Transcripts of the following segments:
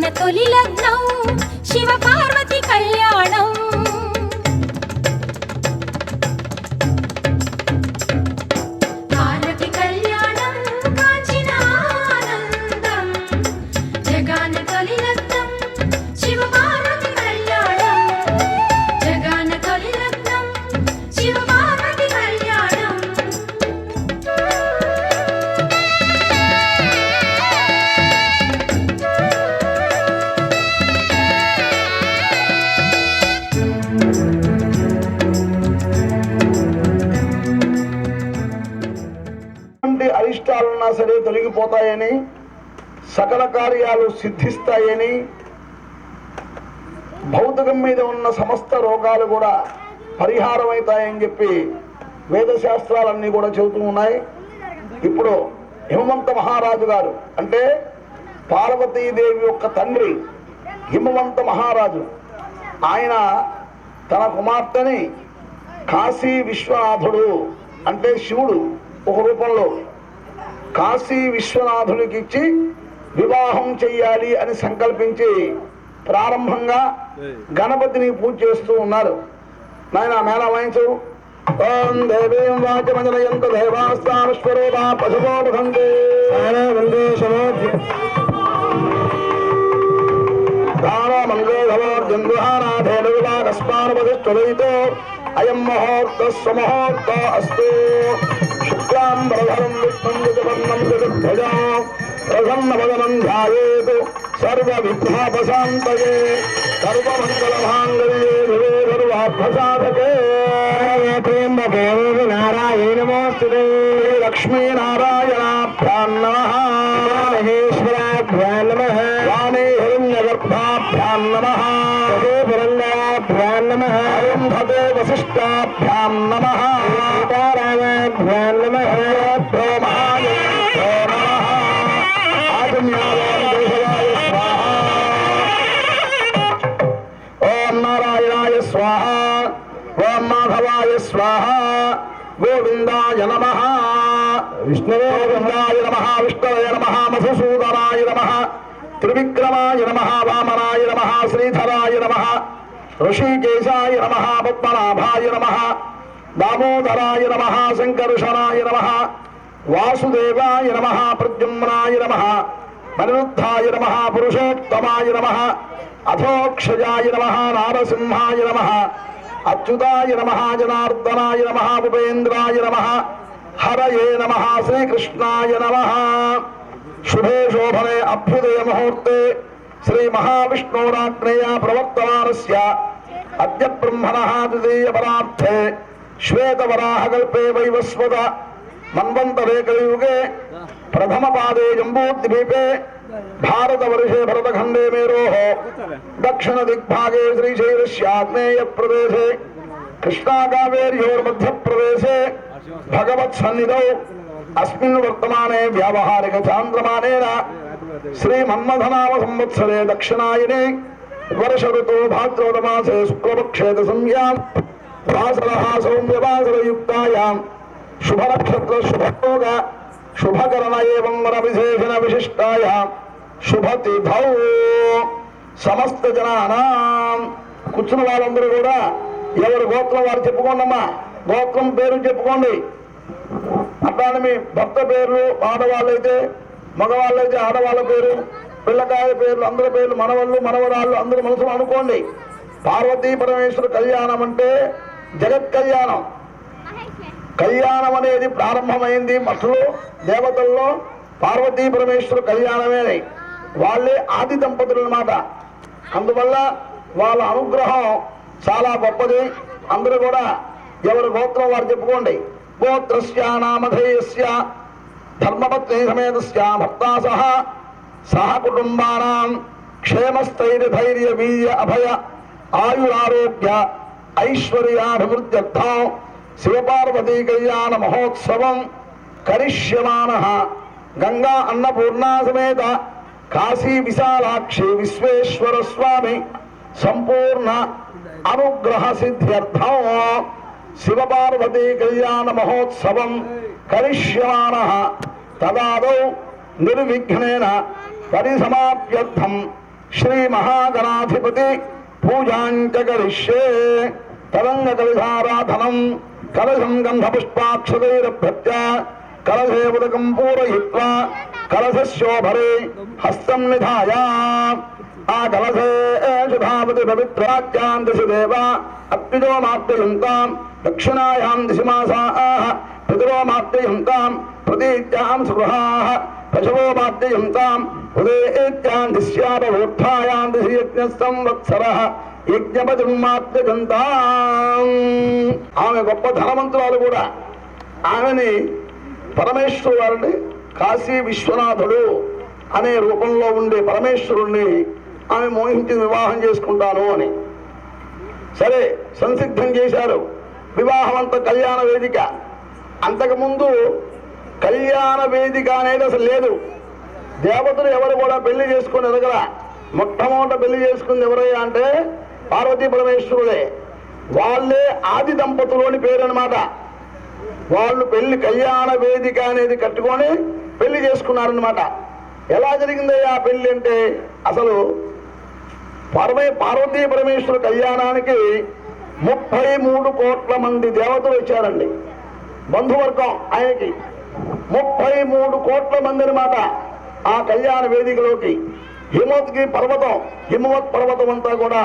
జగాన తొలి లగ్నం శివ పార్వతి కళ్యాణం పార్వతి కళ్యాణం కాంచిన ఆనందం జగాన తొలి లగ్నం శివ పార్వతి కళ్యాణం జగాన తొలి లగ్నం శివ పార్వతి కళ్యాణం అరిష్టాలున్నా సరే తొలగిపోతాయని, సకల కార్యాలు సిద్ధిస్తాయని, భౌతికం మీద ఉన్న సమస్త రోగాలు కూడా పరిహారమవుతాయని చెప్పి వేదశాస్త్రాలన్నీ కూడా చెబుతూ ఉన్నాయి. ఇప్పుడు హిమవంత మహారాజు గారు అంటే పార్వతీదేవి యొక్క తండ్రి హిమవంత మహారాజు, ఆయన తన కుమార్తెని కాశీ విశ్వనాథుడు అంటే శివుడు ఒక రూపంలో కాశీ విశ్వనాథునికి ఇచ్చి వివాహం చెయ్యాలి అని సంకల్పించి ప్రారంభంగా గణపతిని పూజ చేస్తూ ఉన్నారు. నాయన మేళ వాయించు. ఓం దేవీం వాచమజనయంత దేవాస్తామశ్వరూపా పశువో బధంతే మంగళోర్జందుహానాథేనువిలాకస్మానుపతిష్ఠులైతో అయం ముహూర్త స్వముహూర్త అస్తు. శుక్లాంబరధరం విష్ణుం జగన్నం జగద్భజా ప్రసన్నవదనం ధ్యాయేత్ సర్వవిఘ్నోపశాంతయే సర్వమంగళమాంగళ్యే శివే సర్వార్థసాధకే. నారాయణ నమోస్తుతే. లక్ష్మీనారాయణాభ్యాం నమః. మహేశ్వరాభ్యాం నమః. వాణీ హిరణ్యగర్భాభ్యాం నమః. పురందరాభ్యాం నమః. అరుంధతే వసిష్ఠాభ్యాం నమః. సీతారామాభ్యాం నమః. ఓం నారాయణాయ స్వాహ. ఓం మాధవాయ స్వాహ. గోవిందాయ నమః. విష్ణువే గోవిందాయ నమః. విష్ణవే నమః. మధుసూదనాయ నమః. త్రివిక్రమాయ నమః. వామనాయ నమః. శ్రీధరాయ నమః. ఋషికేశాయ నమః. పద్మనాభాయ నమః. దామోదరాయ నమః. శంకర్షణాయ నమః. వాసుదేవాయ నమః. ప్రద్యుమ్నాయ నమః. మనిరుద్ధాయ నమః. పురుషోత్తమాయ నమః. అధోక్షజాయ నమః. నారసింహాయ నమః. అచ్యుతాయ నమః. జనార్దనాయ నమః. ఉపేంద్రాయ నమః. హరయే నమః. శ్రీకృష్ణాయ నమః. శుభే శోభనే అభ్యుదయ ముహూర్తే శ్రీ మహావిష్ణోరాజ్ఞయా ప్రవర్తమానస్య అద్య బ్రహ్మణః ద్వితీయ పరార్థే శ్వేతవరాహకల్పే వైవస్వత మన్వంతరే కలియుగే ప్రథమ పాదే జంబూద్వీపే భారతవర్షే భరతఖండే మేరోః దక్షిణ దిగ్భాగే శ్రీశైలస్యాగ్నేయ ప్రదేశే కృష్ణాకావేర్యోర్మధ్య ప్రదేశే భగవత్సన్నిధౌ అస్మిన్ వర్తమానే వ్యావహారిక చాంద్రమానేన శ్రీమన్మథనామ సంవత్సరే దక్షిణాయనే వర్ష ఋతో భాద్రపదమాసే శుక్లపక్షే దశమ్యాం వాసరః సౌమ్యవాసరయుక్తాయాం శుభనక్షత్ర శుభయోగ శుభకరణ ఏవం వరవిశేషణ విశిష్టాయాం శుభతిథౌ. సమస్త జనానాం కూర్చున్న వాళ్ళందరూ కూడా ఎవరి గోత్రం వారు చెప్పుకోండమ్మా. గోత్రం పేరు చెప్పుకోండి. అట్లానే మీ భర్త పేర్లు ఆడవాళ్ళైతే, మగవాళ్ళైతే ఆడవాళ్ళ పేరు, పిల్లకాయ పేర్లు, అందరి పేర్లు, మనవళ్ళు మనవరాళ్ళు అందరూ మనసులో అనుకోండి. పార్వతీ పరమేశ్వర కళ్యాణం అంటే జగత్ కళ్యాణం. కళ్యాణం అనేది ప్రారంభమైంది మఠులు దేవతల్లో పార్వతీ పరమేశ్వర కళ్యాణమే. వాళ్ళే ఆది దంపతులు అన్నమాట. అందువల్ల వాళ్ళ అనుగ్రహం చాలా గొప్పది. అందరూ కూడా ఎవరి గోత్రం వారు చెప్పుకోండి. గోత్రస్య నామధేయస్య ధర్మపత్ని సమేతస్య భర్తా సహ కుటుంబానాం క్షేమస్థైర్య ధైర్య వీర్య అభయ ఆయురారోగ్య ఐశ్వర్యాభివృద్ధ్యర్థం శివపార్వతీ కళ్యాణ మహోత్సవం కరిష్యమానః గంగా అన్నపూర్ణా సమేత కాశీ విశాలాక్షి విశ్వేశ్వర స్వామి సంపూర్ణ అనుగ్రహ సిద్ధ్యర్థం శివపార్వతీ కళ్యాణ మహోత్సవం కరిష్యమానః తదాదౌ నిర్విఘ్నేన పరిసమాప్యర్థం శ్రీ మహాగణాధిపతి పూజాంచ కరిష్యే. తరంగ కలశారాధనం కలశం గంధపుష్పాక్షరైరభ్యర్చ్య కలశే ఉదకం పూరయిత్వా కలశశోభరే హస్తం నిధాయ. ఆ కలశేషు ధావతి పవిత్రాజ్యాం దిశి దేవ అప్పిజోమాప్యయంతాం దక్షిణాయాం దిశి మాసాః పితరోమాప్యయంతాం ప్రతీత్యాం సుగృహాః పశవోమాప్యయంతాం ఉదేత్యాం దిశ్యాపవోత్థాయాం దిశి యజ్ఞసంవత్సరః యజ్ఞపతిమాప్యజంతాం. ఆమె గొప్ప ధనవంతురాలు కూడా. ఆమెని పరమేశ్వరుని కాశీ విశ్వనాథుడు అనే రూపంలో ఉండే పరమేశ్వరుణ్ణి ఆమె మోహించి వివాహం చేసుకుంటాను అని. సరే, సంసిద్ధం చేశారు. వివాహం అంతా కళ్యాణ వేదిక. అంతకుముందు కళ్యాణ వేదిక అనేది అసలు లేదు. దేవతలు ఎవరు కూడా పెళ్లి చేసుకుని ఎదగల. మొట్టమొదట పెళ్లి చేసుకుంది ఎవరయ్యా అంటే పార్వతీ పరమేశ్వరులే. వాళ్ళే ఆది దంపతులు అని పేరు అనమాట. వాళ్ళు పెళ్లి కళ్యాణ వేదిక అనేది కట్టుకొని పెళ్లి చేసుకున్నారనమాట. ఎలా జరిగిందయ్యా పెళ్లి అంటే అసలు పార్వతీ పరమేశ్వర కళ్యాణానికి 33 కోట్ల మంది దేవతలు వచ్చారండి. బంధువర్గం ఆయనకి 33 కోట్ల మంది అనమాట ఆ కళ్యాణ వేదికలోకి. హిమవత్ పర్వతం అంతా కూడా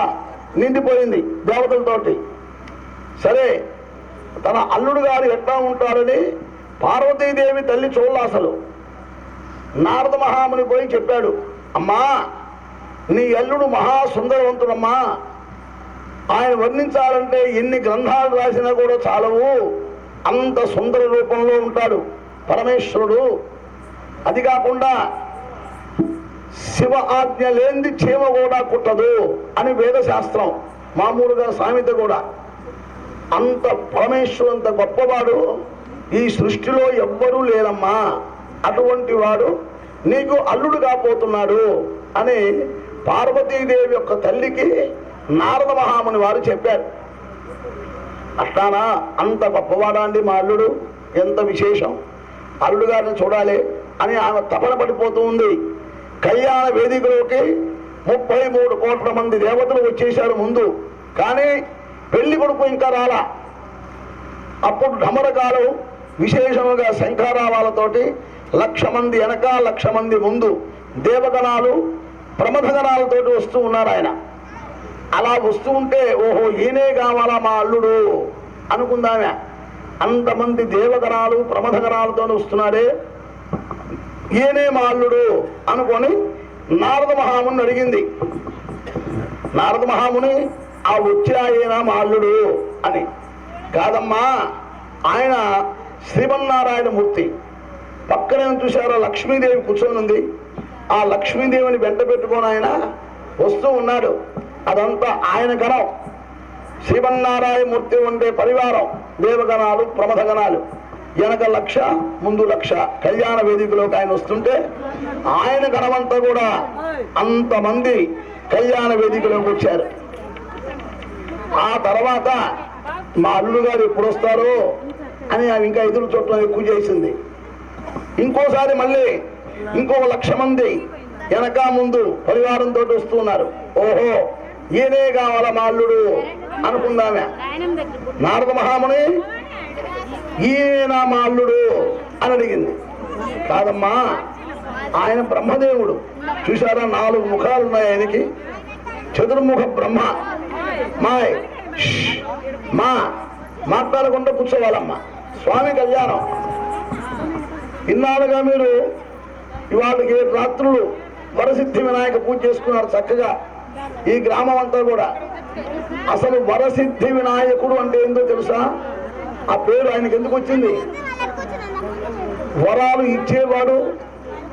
నిండిపోయింది దేవతలతోటి. సరే, తన అల్లుడు గారు ఎట్లా ఉంటారని పార్వతీదేవి తల్లి చూడలే. అసలు నారద మహాముని పోయి చెప్పాడు, అమ్మా నీ అల్లుడు మహాసుందరవంతుడమ్మా, ఆయన వర్ణించాలంటే ఎన్ని గ్రంథాలు రాసినా కూడా చాలవు, అంత సుందర రూపంలో ఉంటాడు పరమేశ్వరుడు. అది కాకుండా శివ ఆజ్ఞ లేనిది చీమ కూడా కుట్టదు అని వేదశాస్త్రం, మామూలుగా సామెత కూడా. అంత పరమేశ్వరు అంత గొప్పవాడు ఈ సృష్టిలో ఎవ్వరూ లేరమ్మా, అటువంటి వాడు నీకు అల్లుడు కాబోతున్నాడు అని పార్వతీదేవి యొక్క తల్లికి నారద మహాముని వారు చెప్పారు. అట్లానా, అంత గొప్పవాడా అండి మా అల్లుడు, ఎంత విశేషం, అల్లుడు గారిని చూడాలి అని ఆమె తపన పడిపోతూ ఉంది. కళ్యాణ వేదికలోకి 33 కోట్ల మంది దేవతలు వచ్చేశారు ముందు. కానీ పెళ్లి కొడుకు ఇంకా రాలా. అప్పుడు ఢమరకాలు విశేషముగా శంఖారావాలతోటి 1,00,000 మంది వెనక 1,00,000 మంది ముందు దేవగణాలు ప్రమథగణాలతోటి వస్తూ ఉన్నారు ఆయన. అలా వస్తూ ఉంటే ఓహో ఈయనే కావాలా మా అల్లుడు అనుకుందామే. అంతమంది దేవగణాలు ప్రమథగణాలతో వస్తున్నాడే, ఈయనే మా అల్లుడు అనుకొని నారద మహాముని అడిగింది. నారద మహాముని ఆ వచ్చే ఆయన మా అల్లుడు అని. కాదమ్మా, ఆయన శ్రీమన్నారాయణ మూర్తి. పక్కనే చూశారా లక్ష్మీదేవి కూర్చొని ఉంది. ఆ లక్ష్మీదేవిని వెంట పెట్టుకొని ఆయన వస్తూ ఉన్నాడు. అదంతా ఆయన గణం. శ్రీమన్నారాయణ మూర్తి ఉండే పరివారం, దేవగణాలు ప్రమథగణాలు. వెనక 1,00,000 ముందు 1,00,000 కళ్యాణ వేదికలోకి ఆయన వస్తుంటే ఆయన గణమంతా కూడా అంతమంది కళ్యాణ వేదికలోకి వచ్చారు. ఆ తర్వాత మా అల్లుడు గారు ఎప్పుడు వస్తారో అని ఆమె ఇంకా ఎదురు చూడటం ఎక్కువ చేసింది. ఇంకోసారి మళ్ళీ ఇంకో 1,00,000 మంది వెనక ముందు పరివారంతో వస్తున్నారు. ఓహో ఈయనే కావాలా మా అల్లుడు అనుకుందామే. నారద మహాముని ఈయన మా అల్లుడు అని అడిగింది. కాదమ్మా, ఆయన బ్రహ్మదేవుడు. చూసారా 4 ముఖాలు ఉన్నాయి ఆయనకి, చతుర్ముఖ బ్రహ్మ. మా మాట్లాడకుండా కూర్చోవాలమ్మా, స్వామి కళ్యాణం. ఇన్నాళ్ళుగా మీరు ఇవాళకి 7 రాత్రులు వరసిద్ధి వినాయక పూజ చేసుకున్నారు చక్కగా ఈ గ్రామం అంతా కూడా. అసలు వరసిద్ధి వినాయకుడు అంటే ఏందో తెలుసా? ఆ పేరు ఆయనకి ఎందుకు వచ్చింది? వరాలు ఇచ్చేవాడు,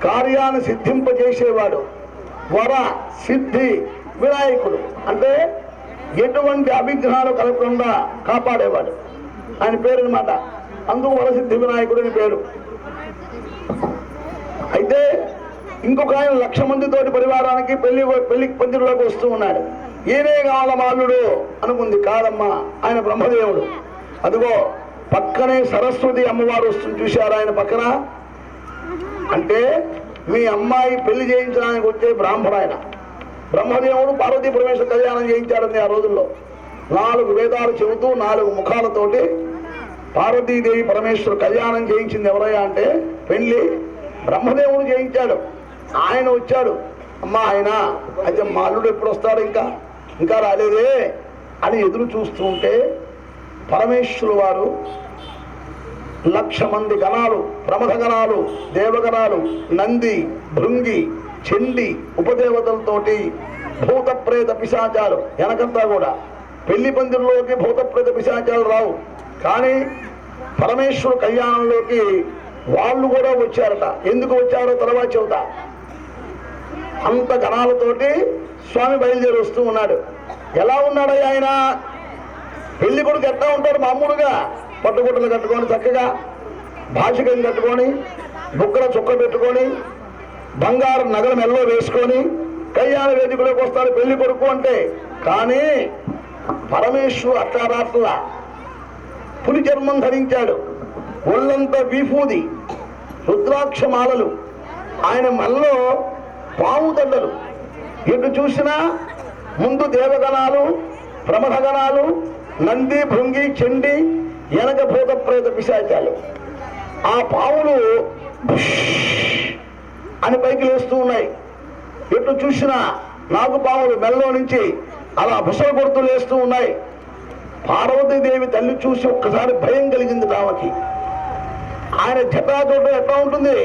కార్యాన్ని సిద్ధింపజేసేవాడు. వర సిద్ధి వినాయకుడు అంటే ఎటువంటి అవిఘ్నాలు కలగకుండా కాపాడేవాడు ఆయన పేరు అనమాట. అందుకు వరసిద్ధి వినాయకుడు అని పేరు. అయితే ఇంకొక ఆయన 1,00,000 మందితోటి పరివారానికి పెళ్లి పందిరిలోకి వస్తూ ఉన్నాడు. ఈయనే కావాల మాల్లుడు అనుకుంది. కాదమ్మా, ఆయన బ్రహ్మదేవుడు. అదిగో పక్కనే సరస్వతి అమ్మవారు వస్తుంది చూశారు ఆయన పక్కన. అంటే మీ అమ్మాయి పెళ్లి చేయించడానికి వచ్చే బ్రాహ్మడు ఆయన. బ్రహ్మదేవుడు పార్వతీ పరమేశ్వర కళ్యాణం చేయించాడండి ఆ రోజుల్లో. 4 వేదాలు చెబుతూ 4 ముఖాలతోటి పార్వతీదేవి పరమేశ్వర కళ్యాణం చేయించింది ఎవరయ్యా అంటే పెళ్లి బ్రహ్మదేవుడు చేయించాడు. ఆయన వచ్చాడు. అమ్మా ఆయన అయితే మా అల్లుడు ఎప్పుడు వస్తాడు, ఇంకా రాలేదే అని ఎదురు చూస్తూ ఉంటే పరమేశ్వరు వారు 1,00,000 మంది గణాలు, ప్రమథ గణాలు, దేవగణాలు, నంది, భృంగి, చండి ఉపదేవతలతోటి భూత ప్రేత పిశాచాలు వెనకంతా కూడా పెళ్లి పందిరిలోకి భూత ప్రేత పిశాచాలు రావు, కానీ పరమేశ్వర కళ్యాణంలోకి వాళ్ళు కూడా వచ్చారట. ఎందుకు వచ్చారో తర్వాత చెబుతా. అంత గణాలతోటి స్వామి బయలుదేరి వస్తూ ఉన్నాడు. ఎలా ఉన్నాడయ్య ఆయన? పెళ్లి కొడుకు ఎట్లా ఉంటాడు? మామూలుగా పట్టుగుట్టలు కట్టుకొని చక్కగా భాషికం కట్టుకొని బుక్కల చుక్క పెట్టుకొని బంగారు నగలు మెల్లో వేసుకొని కళ్యాణ వేదికలోకి వస్తాడు పెళ్లి కొడుకు అంటే. కానీ పరమేశ్వరు అట్లా పులి చర్మం ధరించాడు, ఒళ్ళంతా విభూది, రుద్రాక్ష మాలలు, ఆయన మెల్లో పాము దండలు. ఎటు చూసినా ముందు దేవగణాలు, ప్రమథ గణాలు, నంది, భృంగి, చండి, వెనక భూత ప్రేత పిశాచాలు. ఆ పాములు అని పైకి లేస్తూ ఉన్నాయి. ఎటు చూసినా నాగు పాములు మెల్లో నుంచి అలా బుసలు కొడుతూ లేస్తూ ఉన్నాయి. పార్వతీదేవి తల్లి చూసి ఒక్కసారి భయం కలిగింది ఆమెకి. ఆయన జటాజోట ఎట్లా ఉంటుంది?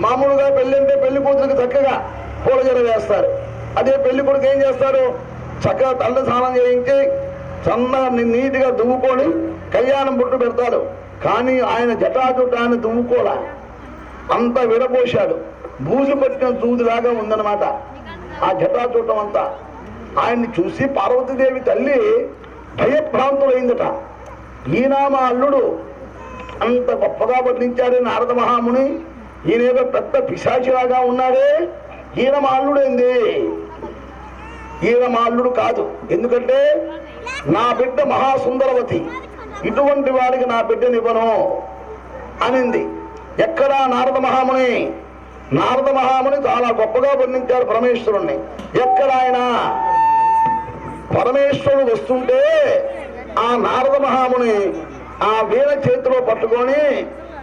మామూలుగా పెళ్లి అంటే పెళ్లి కూతురికి చక్కగా పూలజడ వేస్తారు. అదే పెళ్లి కొడుకు ఏం చేస్తారు? చక్కగా తల్లి స్నానం చేయించి చన్నగా నీటిగా దువ్వుకొని కళ్యాణం బొట్టు పెడతాడు. కానీ ఆయన జటాజుటాన్ని దువ్వుకోలా, అంతా విడపోశాడు. బూజు పట్టిన దూదిలాగా ఉందన్నమాట ఆ జటాజూటం అంతా. ఆయన్ని చూసి పార్వతీదేవి తల్లి భయభ్రాంతులైందట. ఈయన మా అల్లుడు అంత గొప్పగా వర్ణించాడే నారద మహాముని, ఈయనేదో పెద్ద పిశాచిలాగా ఉన్నాడే, ఈయన మా అల్లుడైంది. ఈయన మా అల్లుడు కాదు, ఎందుకంటే నా బిడ్డ మహాసుందరవతి, ఇటువంటి వాడికి నా బిడ్డనివ్వను అనింది. ఎక్కడా నారద మహాముని? నారద మహాముని చాలా గొప్పగా వర్ణించారు పరమేశ్వరుణ్ణి. ఎక్కడ ఆయన పరమేశ్వరుడు వస్తుంటే ఆ నారద మహాముని ఆ వీణ చేతిలో పట్టుకొని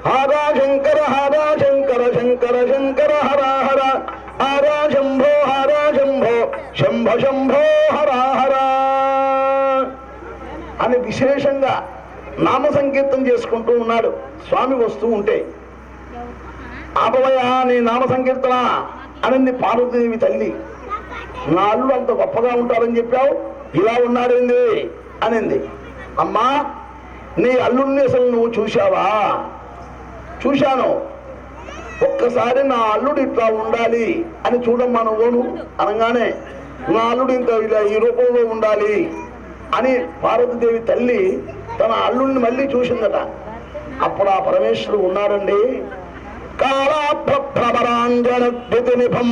హారా శంకర హారా శంకర శంకర శంకర హరా హర హారా శంభో హారా శంభో శంభ శంభో హరా హరా అని విశేషంగా నామ సంకీర్తన చేసుకుంటూ ఉన్నాడు. స్వామి వస్తూ ఉంటే ఆపవయా నీ నామ సంకీర్తన అనింది పార్వతీదేవి తల్లి. నా అల్లుడు అంత గొప్పగా ఉంటారని చెప్పావు, ఇలా ఉన్నాడేంది అనింది. అమ్మా నీ అల్లుడిని అసలు నువ్వు చూశావా? చూశాను. ఒక్కసారి నా అల్లుడు ఇట్లా ఉండాలి అని చూడమ్మా నువ్వును అనగానే నా అల్లుడు ఇంత ఇలా ఈ రూపంలో ఉండాలి అని పార్వతీదేవి తల్లి తన అల్లుడిని మళ్ళీ చూసిందట. అప్పుడు ఆ పరమేశ్వరుడు ఉన్నాడండి. కాళాభ్రభ్రమరాంజనద్వితినిభం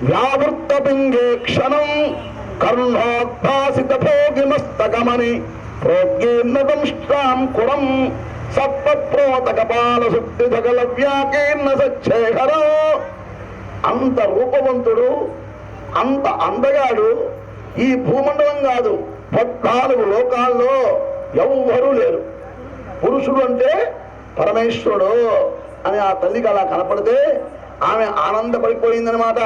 వ్యావృత్త పింగే క్షణం కర్ణోద్భాసిత భోగిమస్తకమని ప్రోద్గీర్ణదంష్ట్రాం కురం సత్ప్రోత కపాల శుద్ధి సకల వ్యాకీర్ణ సచ్చేహరం. అంత రూపవంతుడు, అంత అందగాడు ఈ భూమండలం కాదు 14 లోకాల్లో ఎవ్వరూ లేరు. పురుషుడు అంటే పరమేశ్వరుడు అని ఆ తల్లికి అలా కనపడితే ఆమె ఆనందపడిపోయిందనమాట.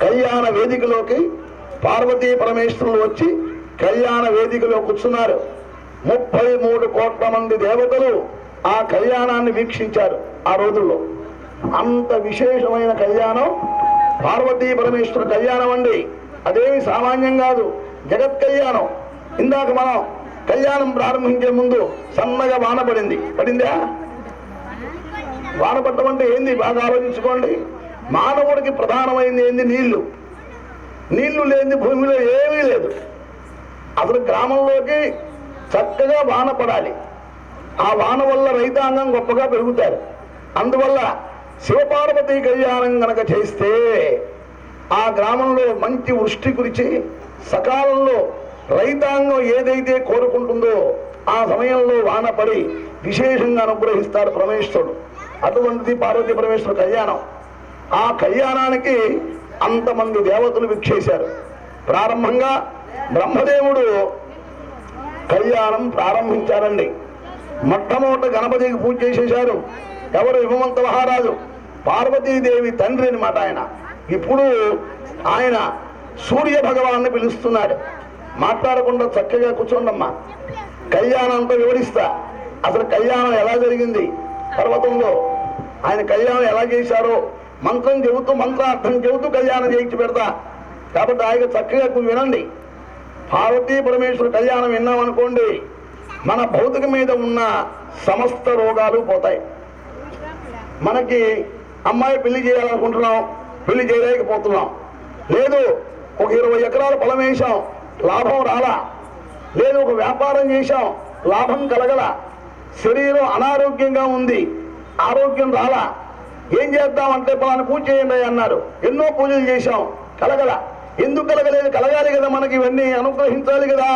కళ్యాణ వేదికలోకి పార్వతీ పరమేశ్వరులు వచ్చి కళ్యాణ వేదికలో కూర్చున్నారు. 33 కోట్ల మంది దేవతలు ఆ కళ్యాణాన్ని వీక్షించారు. ఆ రోజుల్లో అంత విశేషమైన కళ్యాణం పార్వతీ పరమేశ్వర కళ్యాణం అండి. అదేమి సామాన్యం కాదు, జగత్ కళ్యాణం. ఇందాక మనం కళ్యాణం ప్రారంభించే ముందు సన్నగా వాన పడిందా? వాన పడటం అంటే ఏంది బాగా ఆలోచించుకోండి. మానవుడికి ప్రధానమైంది ఏంది? నీళ్లు. నీళ్లు లేని భూమిలో ఏమీ లేదు. అసలు గ్రామంలోకి చక్కగా వాన పడాలి. ఆ వాన వల్ల రైతాంగం గొప్పగా పెరుగుతారు. అందువల్ల శివపార్వతీ కళ్యాణం గనక చేస్తే ఆ గ్రామంలో మంచి వృష్టి కురిచి సకాలంలో రైతాంగం ఏదైతే కోరుకుంటుందో ఆ సమయంలో వాన పడి విశేషంగా అనుగ్రహిస్తాడు పరమేశ్వరుడు. అటువంటిది పార్వతీ పరమేశ్వర కళ్యాణం. ఆ కళ్యాణానికి అంతమంది దేవతలు విచ్చేశారు. ప్రారంభంగా బ్రహ్మదేవుడు కళ్యాణం ప్రారంభించారండి. మొట్టమొదట గణపతికి పూజ చేసేశారు. ఎవరు? హిమవంత మహారాజు, పార్వతీదేవి తండ్రి అనమాట ఆయన. ఇప్పుడు ఆయన సూర్య భగవాన్ని పిలుస్తున్నాడు. మాట్లాడకుండా చక్కగా కూర్చోండమ్మా, కళ్యాణం అంతా వివరిస్తా. అసలు కళ్యాణం ఎలా జరిగింది పర్వతంలో, ఆయన కళ్యాణం ఎలా చేశారో మంత్రం చెబుతూ మంత్రార్థం చెబుతూ కళ్యాణం చేయించి పెడతా. కాబట్టి ఆయన చక్కగా వినండి. పార్వతీ పరమేశ్వర కళ్యాణం విన్నామనుకోండి, మన భౌతిక మీద ఉన్న సమస్త రోగాలు పోతాయి. మనకి అమ్మాయి పెళ్లి చేయాలనుకుంటున్నాం, పెళ్లి చేయలేకపోతున్నాం. లేదు, ఒక 20 ఎకరాల పొలం వేసాం, లాభం రాలా. లేదు, ఒక వ్యాపారం చేశాం, లాభం కలగల. శరీరం అనారోగ్యంగా ఉంది, ఆరోగ్యం రాలా. ఏం చేద్దామంటే పలానా పూజ చేయండి అన్నారు. ఎన్నో పూజలు చేశాం, కలగల. ఎందుకు కలగలేదు? కలగాలి కదా, మనకి ఇవన్నీ అనుగ్రహించాలి కదా.